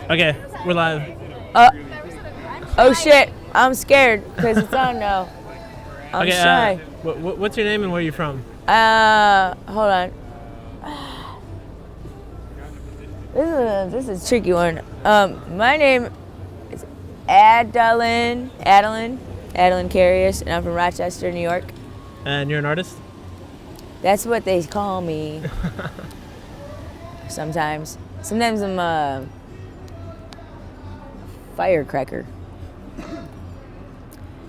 Okay, we're live. Oh shit, I'm scared because it's on now. I'm Okay, shy. what's your name and where are you from? Hold on. This is a tricky one. My name is Adelin Carius, and I'm from Rochester, New York. And you're an artist? That's what they call me. Sometimes. Sometimes I'm a firecracker.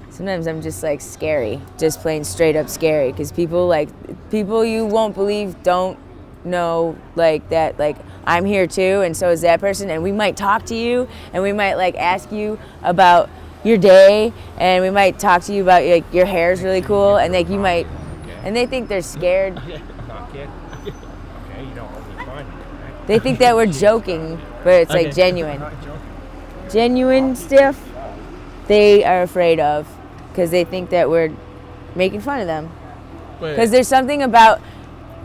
Sometimes I'm just like scary, just plain straight up scary, because people you won't believe don't know like that, like I'm here too, and so is that person, and we might talk to you, and we might like ask you about your day, and we might talk to you about like your hair's really cool, and like you might, and they think they're scared. They think that we're joking, but it's like genuine. Genuine stuff they are afraid of because they think that we're making fun of them. Because there's something about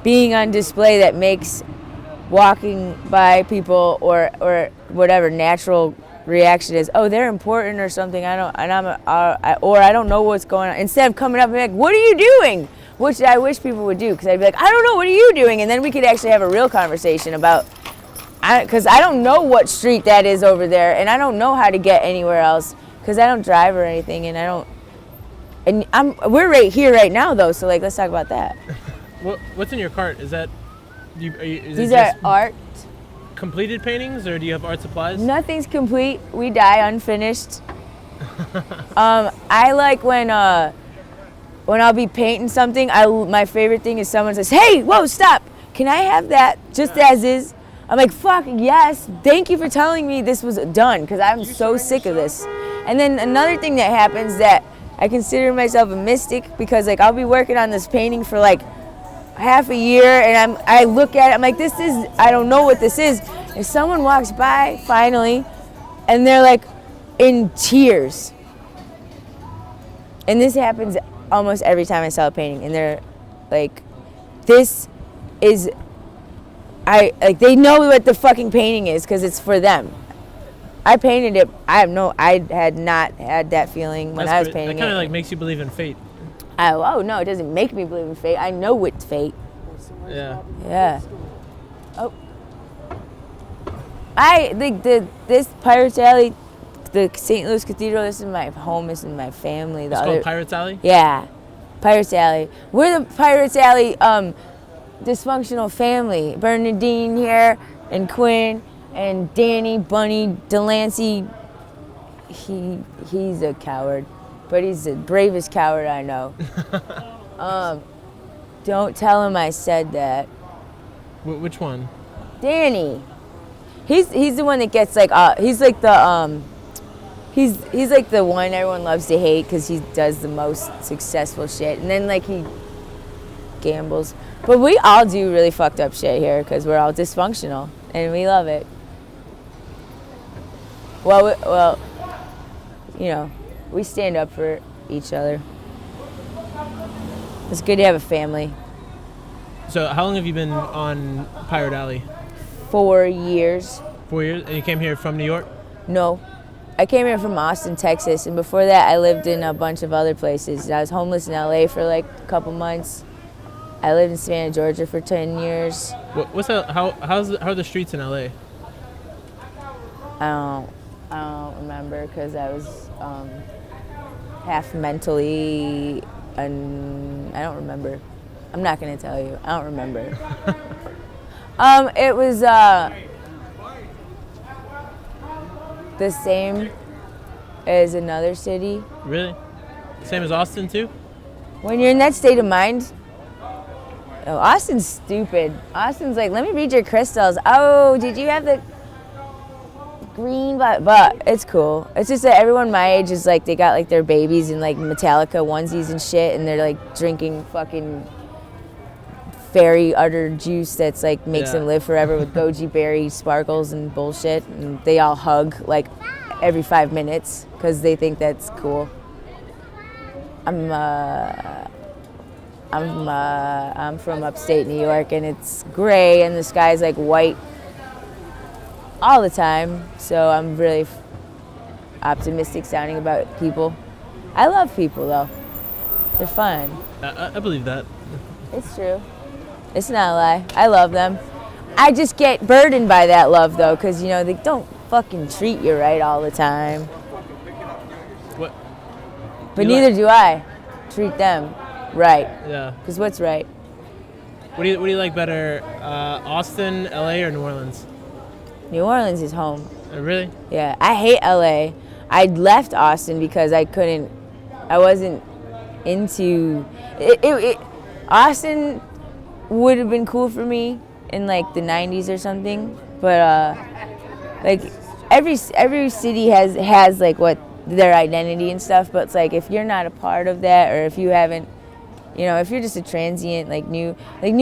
being on display that makes walking by people or whatever natural reaction is, oh, they're important or something. I don't know what's going on. Instead of coming up and being like, what are you doing? Which I wish people would do, because I'd be like, I don't know, what are you doing? And then we could actually have a real conversation about, because I don't know what street that is over there, and I don't know how to get anywhere else, because I don't drive or anything, we're right here right now though, so like let's talk about that. What's in your cart? Is that These are art. Completed paintings, or do you have art supplies? Nothing's complete. We die unfinished. I like when I'll be painting something, my favorite thing is someone says, hey, whoa, stop. Can I have that just as is? I'm like, fuck, yes. Thank you for telling me this was done, because I'm so sick of this. And then another thing that happens that I consider myself a mystic, because like I'll be working on this painting for like half a year, and I look at it, I'm like, I don't know what this is. And someone walks by finally, and they're like in tears. And this happens almost every time I sell a painting, and they're like, they know what the fucking painting is because it's for them. I painted it. I had not had that feeling when I was painting it. That kind of like makes you believe in fate. Oh no, it doesn't make me believe in fate. I know it's fate. Yeah. Yeah. Oh. This Pirates Alley, the St. Louis Cathedral. This is my home. This is my family. It's called Pirates Alley? Yeah, Pirates Alley. We're the Pirates Alley dysfunctional family. Bernadine here, and Quinn, and Danny, Bunny, Delancey. He's a coward, but he's the bravest coward I know. Don't tell him I said that. Which one? Danny. He's the one that gets like he's like the he's like the one everyone loves to hate because he does the most successful shit, and then like he gambles. But we all do really fucked up shit here because we're all dysfunctional and we love it. Well, you know, we stand up for each other. It's good to have a family. So how long have you been on Pirate Alley? 4 years. 4 years? And you came here from New York? No. I came here from Austin, Texas, and before that I lived in a bunch of other places. I was homeless in LA for like a couple months. I lived in Savannah, Georgia for 10 years. How are the streets in LA? I don't remember because I was half mentally, and I don't remember. I'm not gonna tell you. I don't remember. It was the same as another city. Really? Same as Austin too? When you're in that state of mind. Oh, Austin's stupid. Austin's like, let me read your crystals. Oh, did you have the green? But it's cool. It's just that everyone my age is like, they got like their babies in like Metallica onesies and shit, and they're like drinking fucking fairy udder juice that's like makes them live forever with goji berry sparkles and bullshit, and they all hug like every 5 minutes because they think that's cool. I'm from upstate New York, and it's gray, and the sky's like white all the time. So I'm really optimistic sounding about people. I love people though. They're fun. I believe that. It's true. It's not a lie. I love them. I just get burdened by that love though, because they don't fucking treat you right all the time. What? But neither do I treat them right. Yeah. Because what's right? What do you like better, Austin, LA, or New Orleans? New Orleans is home. Really? Yeah, I hate LA. I left Austin because I wasn't into it. Austin would have been cool for me in like the 90s or something, but like every city has like what their identity and stuff, but it's like if you're not a part of that, or if you haven't, if you're just a transient, like New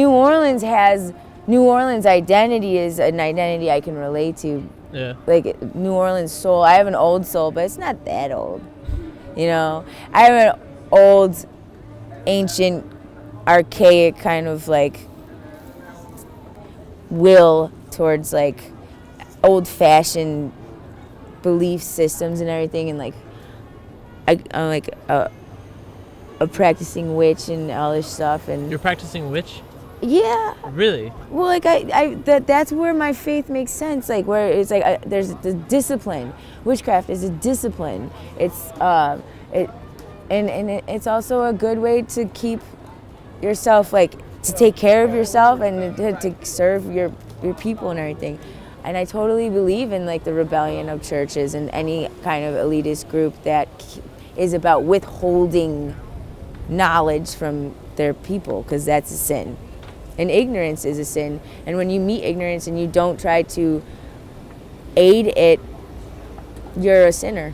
Orleans identity is an identity I can relate to. Yeah. Like New Orleans soul. I have an old soul, but it's not that old. I have an old, ancient, archaic kind of like will towards like old-fashioned belief systems and everything, and like I'm like a practicing witch and all this stuff. And you're practicing witch? Yeah. Really? Well, like that's where my faith makes sense. Like where it's like there's the discipline. Witchcraft is a discipline. It's it's also a good way to keep yourself, like to take care of yourself and to serve your people and everything. And I totally believe in like the rebellion of churches and any kind of elitist group that is about withholding knowledge from their people, because that's a sin. And ignorance is a sin. And when you meet ignorance and you don't try to aid it, you're a sinner.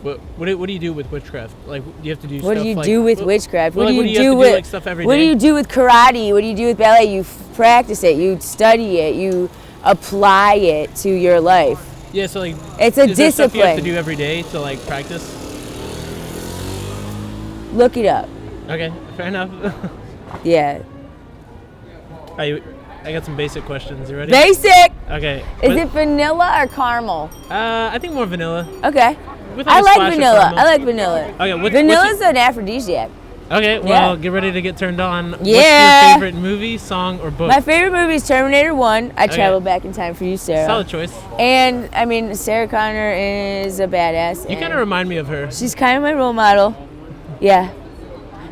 What do you do with witchcraft? Like, do you have to do what stuff do you like, do with witchcraft? What do you do with like, stuff every day? What do you do with karate? What do you do with ballet? You practice it. You study it. You apply it to your life. Yeah, so like it's a is there stuff you have to discipline. do every day to like practice? Look it up. Okay, fair enough. Yeah. I got some basic questions. You ready? Basic. Okay. Is it vanilla or caramel? I think more vanilla. Okay. With like I a like splash of vanilla. caramel. I like vanilla. Okay. Vanilla's an aphrodisiac. Okay. Well, Yeah. get ready to get turned on. Yeah. What's your favorite movie, song, or book? My favorite movie is Terminator 1. I Okay. traveled back in time for you, Sarah. Solid choice. And I mean, Sarah Connor is a badass. You kind of remind me of her. She's kind of my role model. Yeah.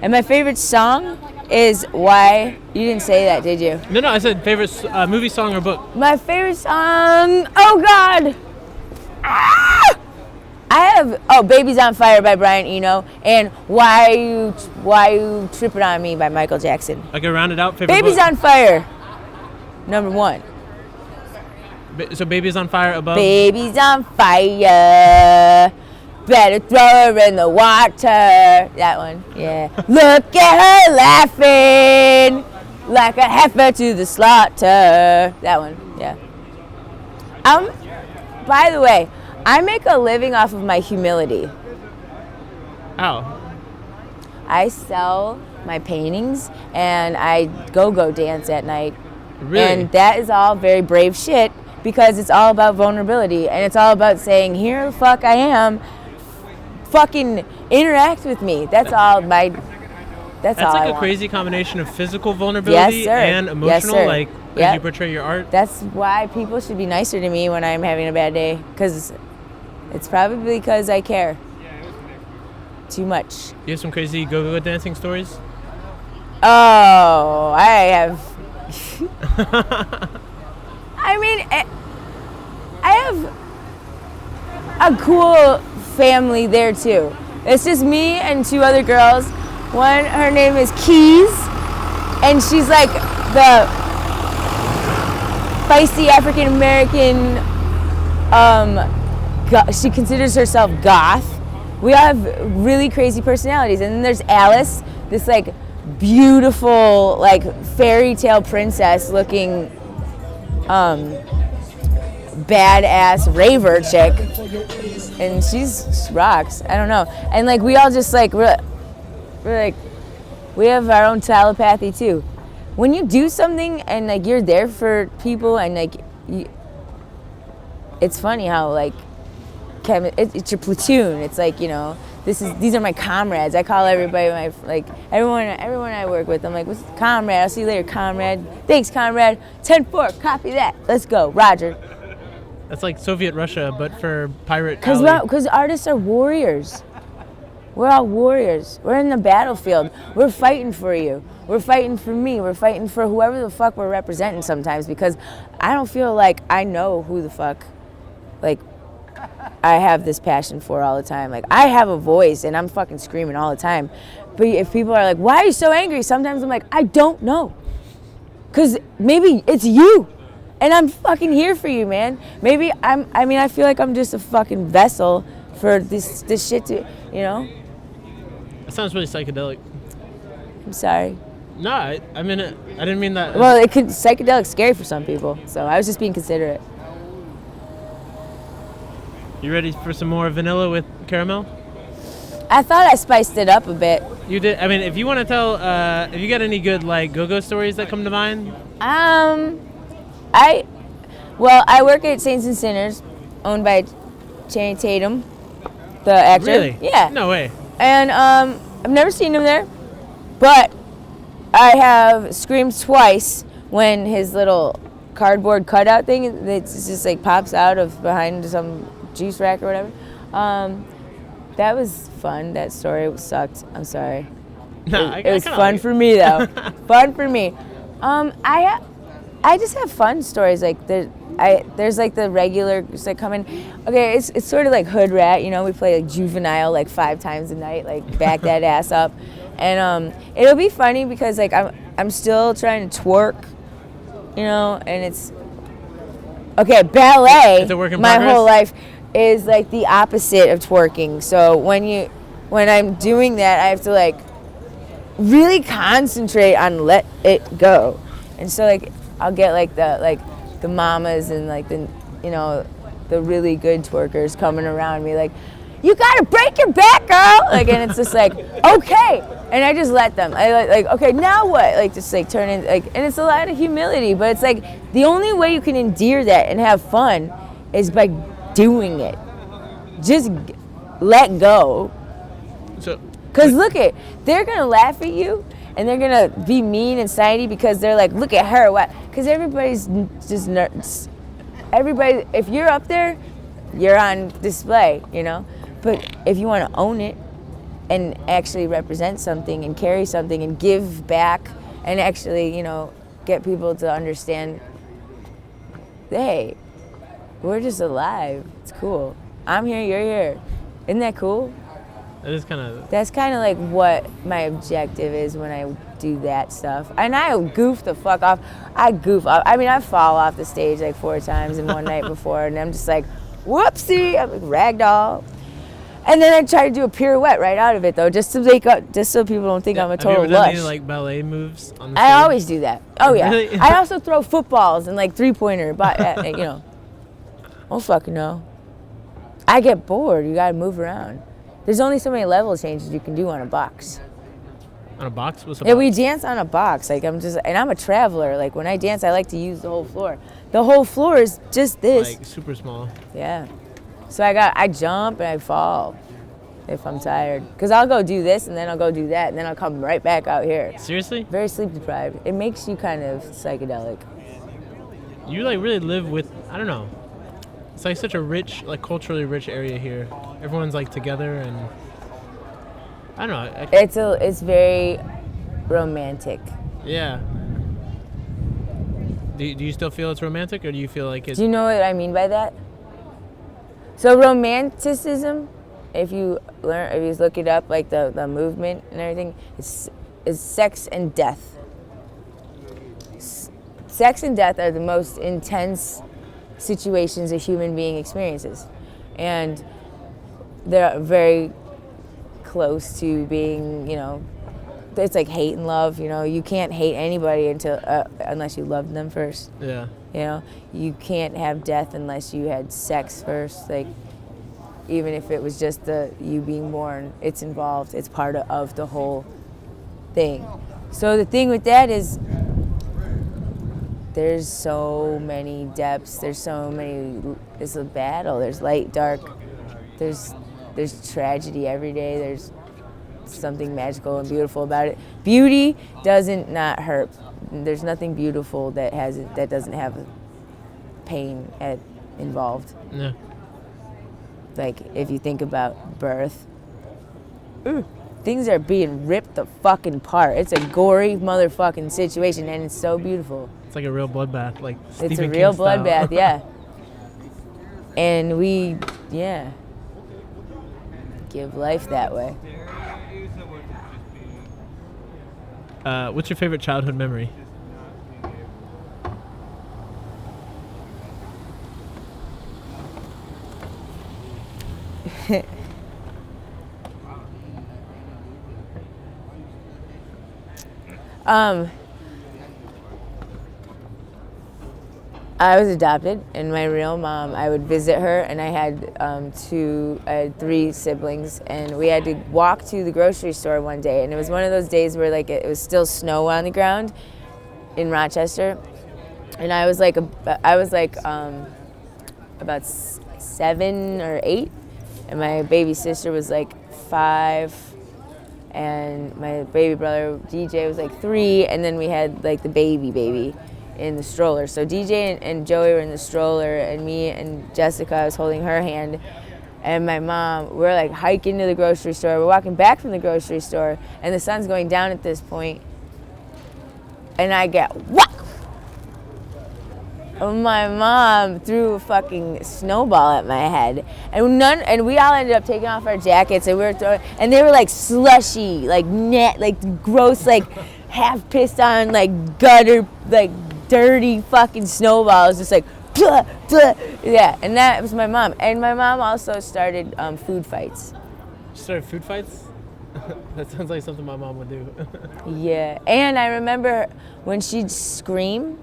And my favorite song is Why. You didn't say that, did you? No, I said favorite movie, song, or book. My favorite song. Oh God. Ah! I have Baby's on Fire by Brian Eno and Why You Tripping on Me by Michael Jackson. Okay, round it out. Favorite Baby's book. on Fire. Number 1. So Baby's on Fire above. Baby's on fire. Better throw her in the water. That one, yeah. Look at her laughing like a heifer to the slaughter. That one, yeah. By the way, I make a living off of my humility. Ow. I sell my paintings and I go-go dance at night. Really? And that is all very brave shit, because it's all about vulnerability and it's all about saying, here the fuck I am. Fucking interact with me. That's all my. That's all like I a want. crazy combination of physical vulnerability Yes, sir. and emotional, Yes, sir. like as Yep. you portray your art. That's why people should be nicer to me when I'm having a bad day, because it's probably because I care too much. You have some crazy go-go dancing stories? Oh, I have. I mean, I have a cool family there too. It's just me and 2 other girls. One, her name is Keys, and she's like the feisty African American. She considers herself goth. We all have really crazy personalities. And then there's Alice, this like beautiful, like fairy tale princess looking badass raver chick, and she rocks. I don't know. And like we all just like we're like we have our own telepathy too. When you do something and like you're there for people and like it's funny how like it's your platoon. It's like, you know, these are my comrades. I call everybody everyone I work with. I'm like, what's comrade? I'll see you later, comrade. Thanks, comrade. 10-4, copy that. Let's go, Roger. That's like Soviet Russia, but for pirate alley. Because artists are warriors. We're all warriors. We're in the battlefield. We're fighting for you. We're fighting for me. We're fighting for whoever the fuck we're representing sometimes, because I don't feel like I know who the fuck, like, I have this passion for all the time. Like, I have a voice and I'm fucking screaming all the time. But if people are like, why are you so angry? Sometimes I'm like, I don't know. Because maybe it's you. And I'm fucking here for you, man. Maybe I feel like I'm just a fucking vessel for this shit to, you know? That sounds really psychedelic. I'm sorry. No, I didn't mean that. Well, psychedelic's scary for some people, so I was just being considerate. You ready for some more vanilla with caramel? I thought I spiced it up a bit. You did. I mean, if you want to tell, if you got any good like go-go stories that come to mind. I work at Saints and Sinners, owned by Channing Tatum, the actor. Really? Yeah. No way. And I've never seen him there, but I have screamed twice when his little cardboard cutout thing that just like pops out of behind some juice rack or whatever. That was fun. That story sucked. I'm sorry. No, it was fun for me though. Fun for me. I just have fun stories like there's like the regular just like coming. Okay, it's sort of like Hood Rat, you know. We play like Juvenile like 5 times a night, like back that ass up, and it'll be funny because like I'm still trying to twerk, you know, and it's okay. Ballet, it's a work in my progress. whole life is like the opposite of twerking. So when I'm doing that, I have to like really concentrate on let it go, and so like I'll get like the mamas and like the, you know, the really good twerkers coming around me like, you gotta break your back, girl, like, and it's just like, okay, and I just let them. I like okay, now what? Like just like turn in like, and it's a lot of humility, but it's like the only way you can endear that and have fun is by doing it. Just let go. So, because look they're gonna laugh at you and they're gonna be mean and snidey because they're like, look at her, what? Because everybody's just nuts. Everybody, if you're up there, you're on display, you know. But if you want to own it and actually represent something and carry something and give back and actually, you know, get people to understand, hey, we're just alive. It's cool. I'm here, you're here. Isn't that cool? that is kind of. That's kind of like what my objective is when I do that stuff. And I goof the fuck off. I goof off. I mean, I fall off the stage like 4 times in one night before, and I'm just like, whoopsie, I'm like ragdoll. And then I try to do a pirouette right out of it though, just so people don't think I'm a total Have you ever lush. done any like ballet moves on the stage? I always do that. Oh yeah. Really? I also throw footballs and like 3-pointer, but you know, I don't fucking know. I get bored. You gotta move around. There's only so many level changes you can do on a box. On a box? What's a Yeah, box? we dance on a box. Like and I'm a traveler. Like when I dance, I like to use the whole floor. The whole floor is just this. Like super small. Yeah. So I jump and I fall if I'm tired. Because I'll go do this and then I'll go do that and then I'll come right back out here. Seriously? Very sleep deprived. It makes you kind of psychedelic. You like really live with, I don't know. It's like such a rich, like culturally rich area here. Everyone's like together and I don't know. It's very romantic. Yeah. Do you still feel it's romantic, or do you feel like it's... Do you know what I mean by that? So romanticism, if you look it up, like the movement and everything, is sex and death. Sex and death are the most intense situations a human being experiences, and they're very close to being, you know, it's like hate and love. You know, you can't hate anybody unless you loved them first. Yeah. You know, you can't have death unless you had sex first. Like, even if it was just you being born, it's involved. It's part of the whole thing. So the thing with that is, there's so many depths. There's a battle. There's light, dark. There's tragedy every day. There's something magical and beautiful about it. Beauty doesn't not hurt. There's nothing beautiful that doesn't have pain involved. Yeah. Like if you think about birth, things are being ripped the fucking apart. It's a gory motherfucking situation, and it's so beautiful. It's like a real bloodbath, like Stephen It's a real King style. bloodbath, yeah. And we, give life that way. What's your favorite childhood memory? I was adopted, and my real mom, I would visit her, and I had 3 siblings, and we had to walk to the grocery store one day, and it was one of those days where like it was still snow on the ground in Rochester, and I was like about 7 or 8, and my baby sister was like 5, and my baby brother DJ was like 3, and then we had like the baby in the stroller. So DJ and Joey were in the stroller, and me and Jessica, I was holding her hand, and my mom, we're like hiking to the grocery store. We're walking back from the grocery store, and the sun's going down at this point, and I get whack. My mom threw a fucking snowball at my head, and we all ended up taking off our jackets, and we were throwing, and they were like slushy, like like gross, like half pissed on, like gutter, like dirty fucking snowballs, just like blah, blah. Yeah. And that was my mom, and my mom also started food fights. You started food fights? That sounds like something my mom would do. Yeah. And I remember when she'd scream,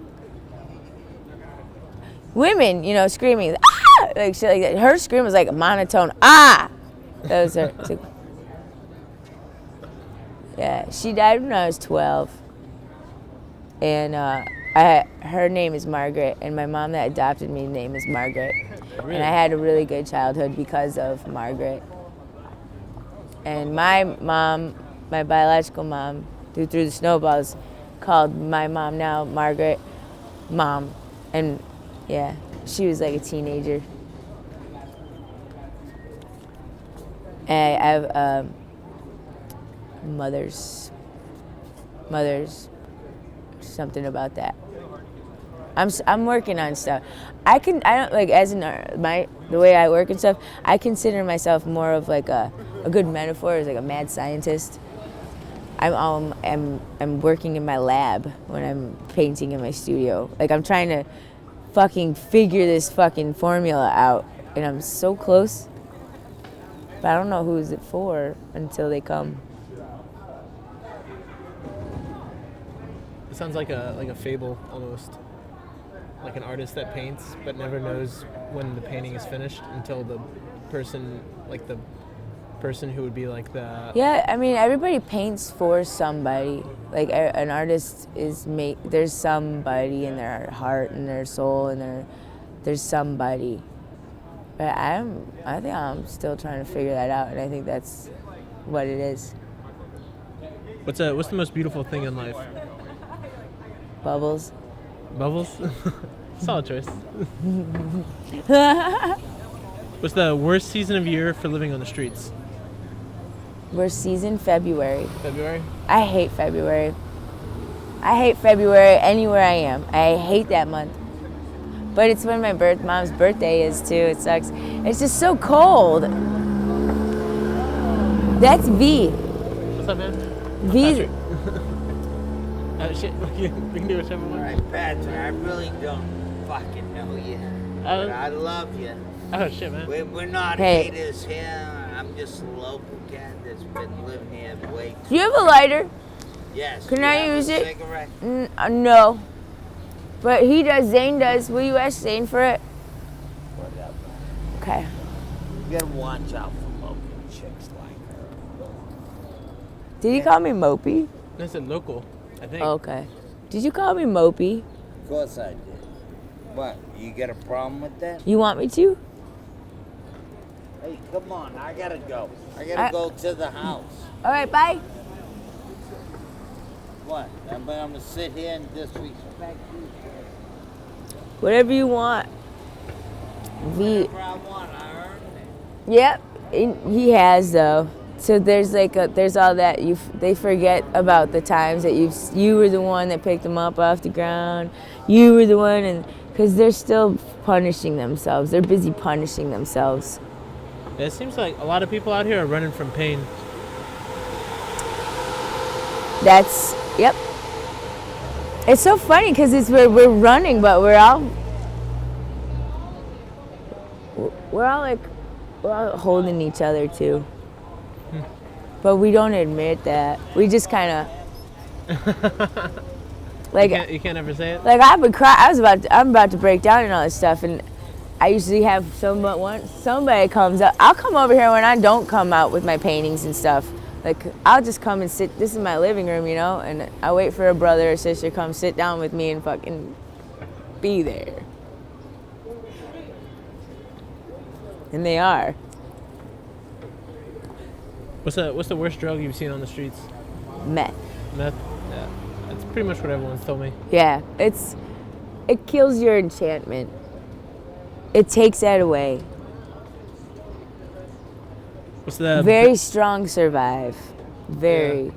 women, screaming, ah, like shit like that. Her scream was like a monotone, ah. That was her. Yeah, she died when I was 12, and her name is Margaret, and my mom that adopted me name is Margaret. Really? And I had a really good childhood because of Margaret. And my mom, my biological mom, who threw the snowballs, called my mom now Margaret Mom. And yeah, she was like a teenager. And I have mothers, something about that. I'm working on stuff. I don't like the way I work and stuff. I consider myself more of like a good metaphor is like a mad scientist. I'm working in my lab when I'm painting in my studio. Like I'm trying to fucking figure this fucking formula out, and I'm so close. But I don't know who's it for until they come. It sounds like a fable almost. Like an artist that paints but never knows when the painting is finished until the person who would be like the... Yeah, I mean, everybody paints for somebody. Like an artist there's somebody in their heart and their soul, and there's somebody. But I think I'm still trying to figure that out, and I think that's what it is. What's the most beautiful thing in life? Bubbles. Bubbles? Solid choice. What's the worst season of year for living on the streets? Worst season? February. February? I hate February. I hate February anywhere I am. I hate that month. But it's when my mom's birthday is too. It sucks. It's just so cold. That's V. What's up, man? V. Shit, we can do whichever one. Alright, Patrick, I really don't fucking know you. But I love you. Oh, shit, man. We're not haters here. I'm just a local cat that's been living here way Do you have a lighter? Yes. Can I use it? Cigarette? No. But he does, Zane does. Will you ask Zane for it? Whatever. Okay. You gotta watch out for local chicks like her. Did he call me Mopey? I said local, I think. Okay. Did you call me Mopey? Of course I did. What? You got a problem with that? You want me to? Hey, come on. I gotta go. I gotta go to the house. All right, bye. What? I'm gonna sit here and disrespect you? Whatever you want. Whatever I want, I earned it. Yep, he has though. So there's there's all that they forget about the times that you were the one that picked them up off the ground. You were the one, and because they're still punishing themselves. They're busy punishing themselves. It seems like a lot of people out here are running from pain. Yep. It's so funny because we're running, but we're all holding each other too. But we don't admit that. We just kind of like you can't ever say it. Like I've been crying. I'm about to break down and all this stuff, and I usually have somebody comes up. I'll come over here when I don't come out with my paintings and stuff. Like I'll just come and sit. This is my living room, you know, and I wait for a brother or sister to come sit down with me and fucking be there. And they are. What's the worst drug you've seen on the streets? Meth. Meth? Yeah. That's pretty much what everyone's told me. Yeah, it kills your enchantment. It takes that away. What's the very strong survive. Very. Yeah.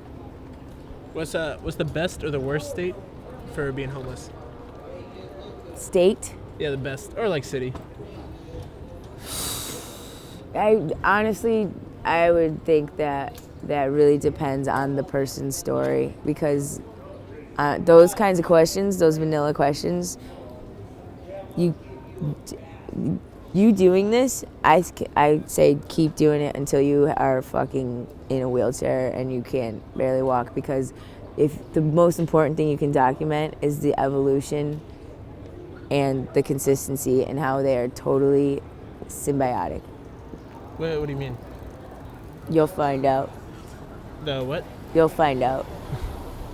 What's the best or the worst state for being homeless? State? Yeah, the best. Or like city. I would think that really depends on the person's story, because those kinds of questions, those vanilla questions, you doing this, I say keep doing it until you are fucking in a wheelchair and you can't barely walk, because if the most important thing you can document is the evolution and the consistency and how they are totally symbiotic. What do you mean? You'll find out. The what? You'll find out.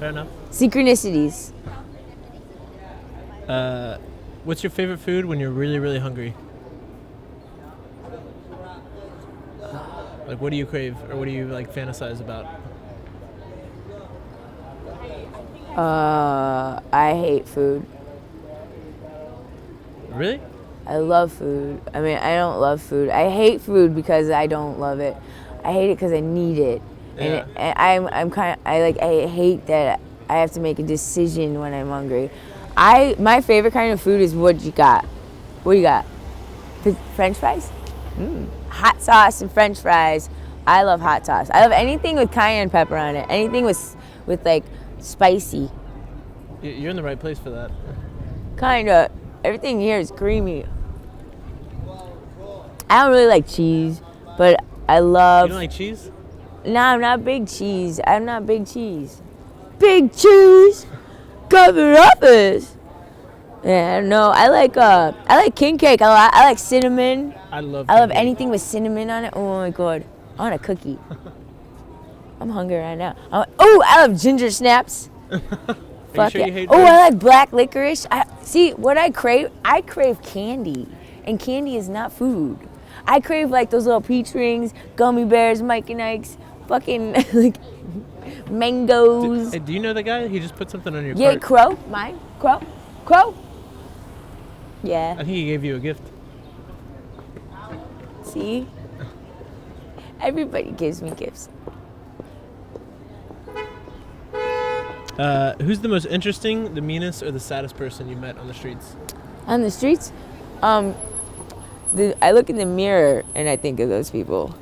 Fair enough. Synchronicities. What's your favorite food when you're really, really hungry? Like, what do you crave, or what do you like fantasize about? I hate food. Really? I love food. I mean, I don't love food. I hate food because I don't love it. I hate it because I need it. Yeah. And I hate that I have to make a decision when I'm hungry. My favorite kind of food is what you got. What do you got? French fries? Hot sauce and French fries. I love hot sauce. I love anything with cayenne pepper on it. Anything with like spicy. You're in the right place for that. Kinda. Everything here is creamy. I don't really like cheese, but I love... You don't like cheese? No, I'm not big cheese. I'm not big cheese. Big cheese! Cover uppers! Yeah, no, I like king cake a lot. I like cinnamon. I love anything with cinnamon on it. Oh my god. I want a cookie. I'm hungry right now. I love ginger snaps. Fuck sure yeah. you hate I drugs? like black licorice. What I crave? I crave candy. And candy is not food. I crave like those little peach rings, gummy bears, Mike and Ike's, fucking like mangoes. Do you know the guy? He just put something on your Yeah, cart. Crow. Mine. Crow. Yeah. I think he gave you a gift. See? Everybody gives me gifts. Who's the most interesting, the meanest, or the saddest person you met on the streets? On the streets? I look in the mirror and I think of those people.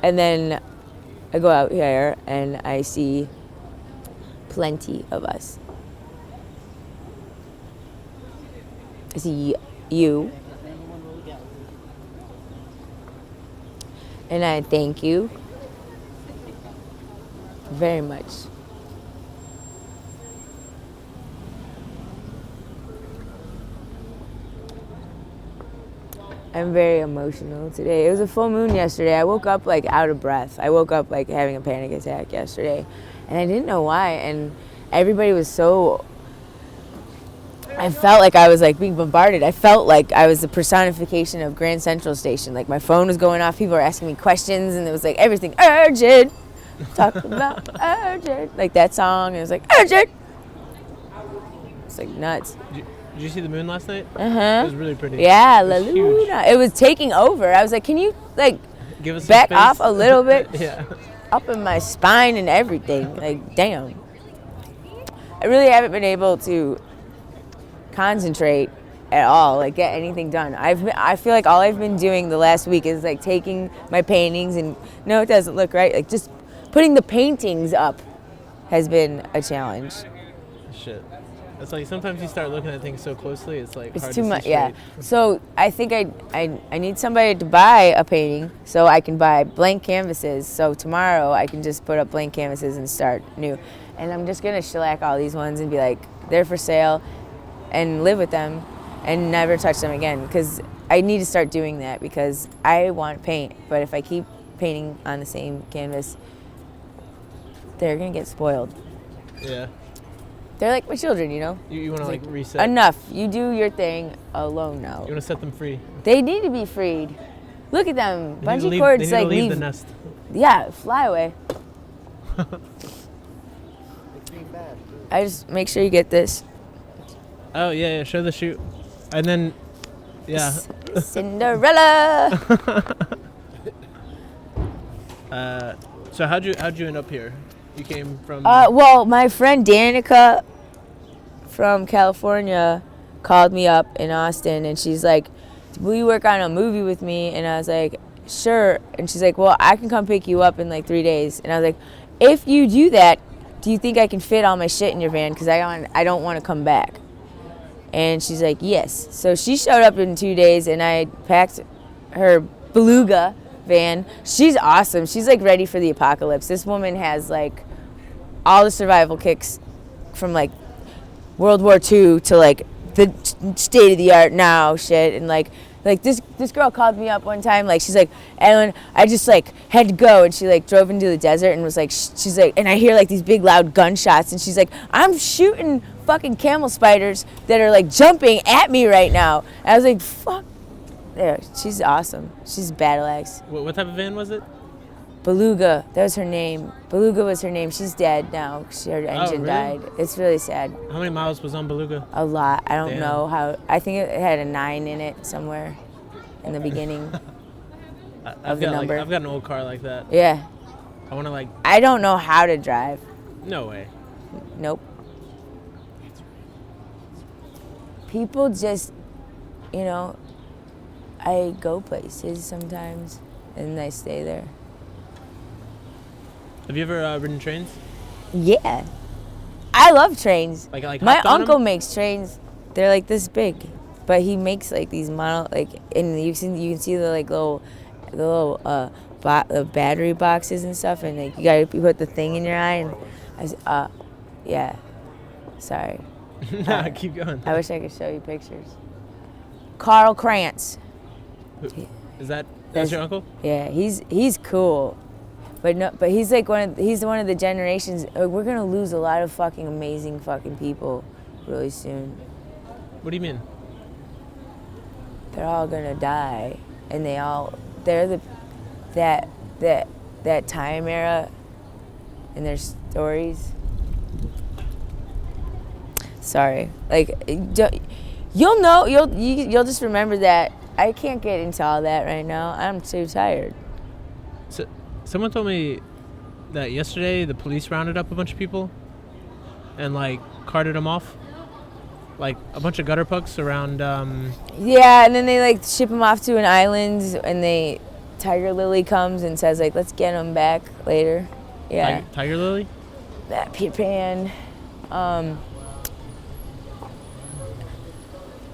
And then I go out here and I see plenty of us. I see you. And I thank you very much. I'm very emotional today. It was a full moon yesterday. I woke up like out of breath. I woke up like having a panic attack yesterday. And I didn't know why. And everybody was so I felt like I was like being bombarded. I felt like I was the personification of Grand Central Station. Like my phone was going off, people were asking me questions, and it was like everything urgent. Talk about urgent. Like that song, it was like urgent. It's like nuts. Did you see the moon last night? It was really pretty. Yeah, it La was huge. Luna. It was taking over. I was like, can you like Give us some back space? off a little bit? Yeah. Up in my spine and everything. Like, damn. I really haven't been able to concentrate at all, like get anything done. I feel like all I've been doing the last week is like taking my paintings and no, it doesn't look right. Like just putting the paintings up has been a challenge. Shit. It's like sometimes you start looking at things so closely, it's like It's hard too to see much, yeah. straight. So I think I need somebody to buy a painting so I can buy blank canvases. So tomorrow I can just put up blank canvases and start new. And I'm just gonna shellac all these ones and be like, they're for sale, and live with them, and never touch them again. Because I need to start doing that because I want paint. But if I keep painting on the same canvas, they're gonna get spoiled. Yeah. They're like my children, you know? You want to like reset. Enough. You do your thing alone now. You want to set them free. They need to be freed. Look at them. They need to Bungee leave- cords they need like to leave leave. the nest. Yeah, fly away. I just make sure you get this. Oh yeah, show the shoot, and then yeah. Cinderella. So how'd you end up here? You came from. Well, my friend Danica from California called me up in Austin, and she's like, "Will you work on a movie with me?" And I was like, "Sure." And she's like, "Well, I can come pick you up in like 3 days." And I was like, "If you do that, do you think I can fit all my shit in your van? Because I don't want to come back." And she's like, "Yes." So she showed up in 2 days, and I packed her Beluga van. She's awesome. She's like ready for the apocalypse. This woman has like all the survival kicks from like World War II to like the state of the art now shit. And like this girl called me up one time, like she's like, "Adelin, I just like had to go," and she like drove into the desert and was like, she's like, and I hear like these big loud gunshots, and she's like, "I'm shooting fucking camel spiders that are like jumping at me right now." And I was like, fuck. There, she's awesome. She's battle axe. What type of van was it? Beluga, that was her name. Beluga was her name. She's dead now. Her engine really? died. It's really sad. How many miles was on Beluga? A lot. I don't Damn. know how. I think it had a 9 in it somewhere in the beginning. I've the got number. I've got an old car like that. Yeah. I want to like. I don't know how to drive. No way. Nope. People just, you know, I go places sometimes and I stay there. Have you ever ridden trains? Yeah. I love trains. Like My hopped on uncle them? makes trains. They're like this big, but he makes like these model like, and you can see the like little the battery boxes and stuff, and like you put the thing in your eye, and yeah. Sorry. Nah, keep going. I wish I could show you pictures. Carl Krantz. Is that's your uncle? Yeah, he's cool, but he's like he's one of the generations. We're gonna lose a lot of fucking amazing fucking people really soon. What do you mean? They're all gonna die, and they're that time era, and their stories. Sorry, like you'll just remember that. I can't get into all that right now. I'm too tired. So, someone told me that yesterday the police rounded up a bunch of people and like carted them off, like a bunch of gutter pucks around. Yeah, and then they like ship them off to an island, and Tiger Lily comes and says like, let's get them back later. Yeah. Tiger Lily. That Peter Pan.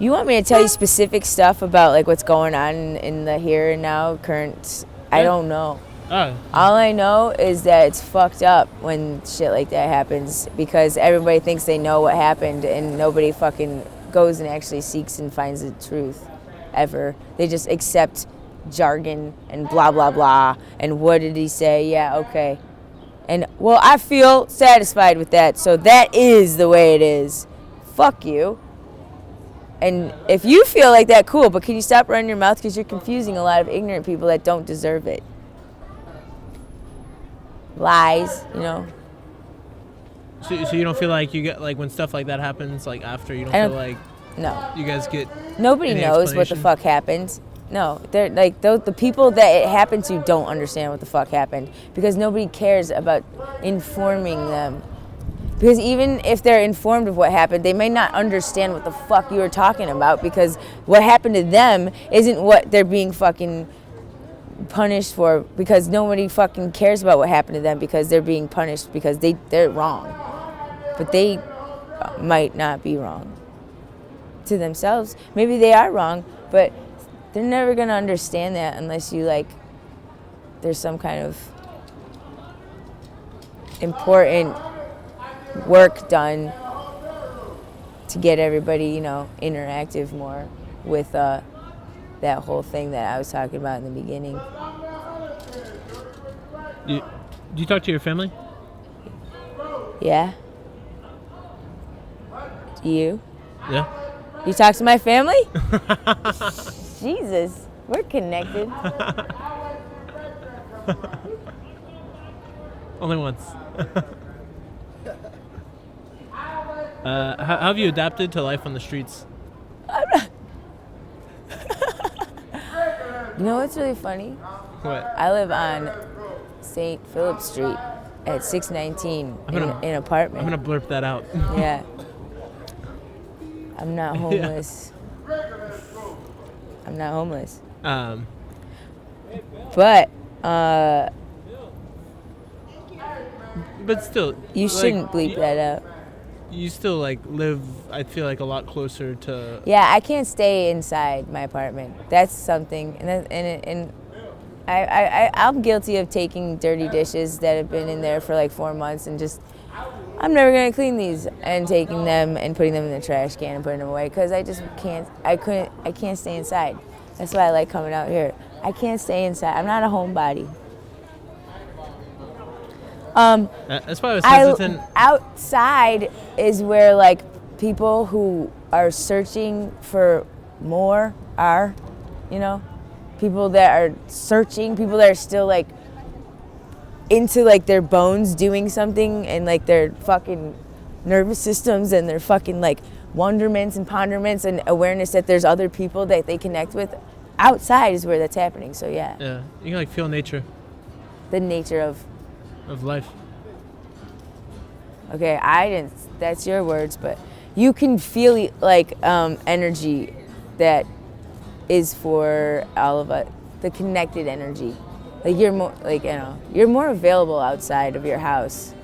You want me to tell you specific stuff about like what's going on in the here and now current? I don't know. Oh. All I know is that it's fucked up when shit like that happens because everybody thinks they know what happened and nobody fucking goes and actually seeks and finds the truth ever. They just accept jargon and blah blah blah and what did he say? Yeah, okay. And well, I feel satisfied with that. So that is the way it is. Fuck you. And if you feel like that, cool, but can you stop running your mouth because you're confusing a lot of ignorant people that don't deserve it. Lies, you know. So you don't feel like you get like when stuff like that happens like after you don't feel like no you guys get nobody knows what the fuck happened. No, they're like the people that it happened to don't understand what the fuck happened because nobody cares about informing them. Because even if they're informed of what happened, they may not understand what the fuck you were talking about because what happened to them isn't what they're being fucking punished for because nobody fucking cares about what happened to them because they're being punished because they're wrong. But they might not be wrong to themselves. Maybe they are wrong, but they're never going to understand that unless you like there's some kind of important work done to get everybody, you know, interactive more with that whole thing that I was talking about in the beginning. Do you talk to your family? Yeah. Do you? Yeah. You talk to my family? Jesus, we're connected. Only once. How have you adapted to life on the streets? You know what's really funny? What? I live on St. Philip Street at 619 in an apartment. I'm gonna blurp that out. Yeah. I'm not homeless. I'm not homeless. But But still, you shouldn't bleep that out. You still like live, I feel like, a lot closer to. Yeah, I can't stay inside my apartment. That's something, and I'm guilty of taking dirty dishes that have been in there for like 4 months and just, I'm never gonna clean these, and taking them and putting them in the trash can and putting them away because I just can't. I can't stay inside. That's why I like coming out here. I can't stay inside. I'm not a homebody. That's why I was hesitant. Outside is where like people who are searching for more are, you know, people that are searching, people that are still like into like their bones doing something and like their fucking nervous systems and their fucking like wonderments and ponderments and awareness that there's other people that they connect with. Outside is where that's happening. So yeah. Yeah, you can like feel nature. The nature of life. Okay, I didn't. That's your words, but you can feel like energy that is for all of us. The connected energy, like you're more like you're more available outside of your house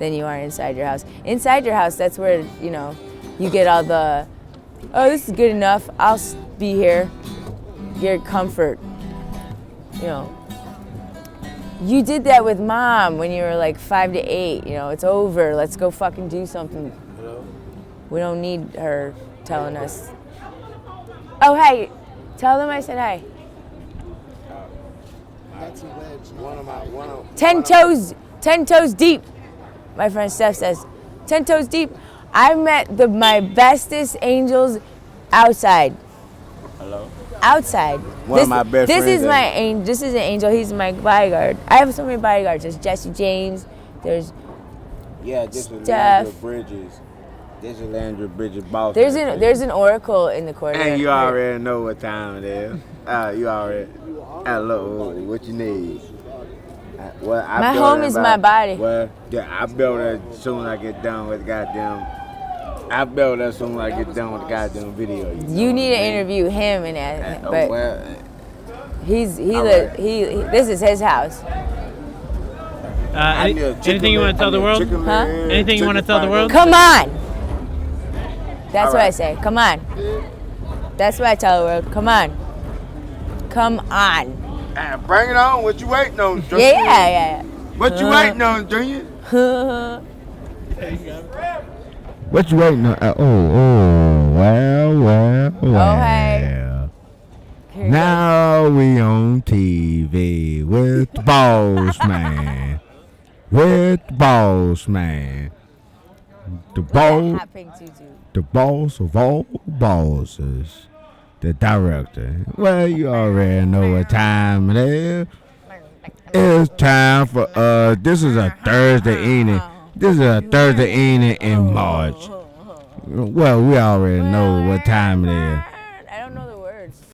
than you are inside your house. Inside your house, that's where you get all the, oh, this is good enough. I'll be here. Your comfort, You did that with Mom when you were like 5 to 8. It's over. Let's go fucking do something. Hello? We don't need her telling us. Oh, hey. Tell them I said hi. 10 toes deep. My friend Steph says, 10 toes deep. I met my bestest angels outside. Hello? Outside. One of my best friends. This is an angel. He's my bodyguard. I have so many bodyguards. There's Jesse James. There's this is Steph. Landra Bridges. This is Landra Bridges boss. There's an oracle in the corner. And you already know what time it is. You already. Hello, what you need? My home is my body. Well, yeah, I build it as soon as I get done with goddamn. I build as soon as I get done with the goddamn video. You need to interview him and ask, but this is his house. Anything you want to tell the world? Huh? Anything you want to tell the world? Come on. That's what I say. Come on. That's what I tell the world. Come on. Come on. Bring it on. What you waiting on, Junior? Yeah. What you waiting on, Junior? What you waiting on? Well. Oh, hey. Now we on TV with the boss man. The boss the boss of all bosses, the director. Well, you already know what time it is. It's time for this is a Thursday evening. This is a Thursday evening in March. Well, we already know what time it is.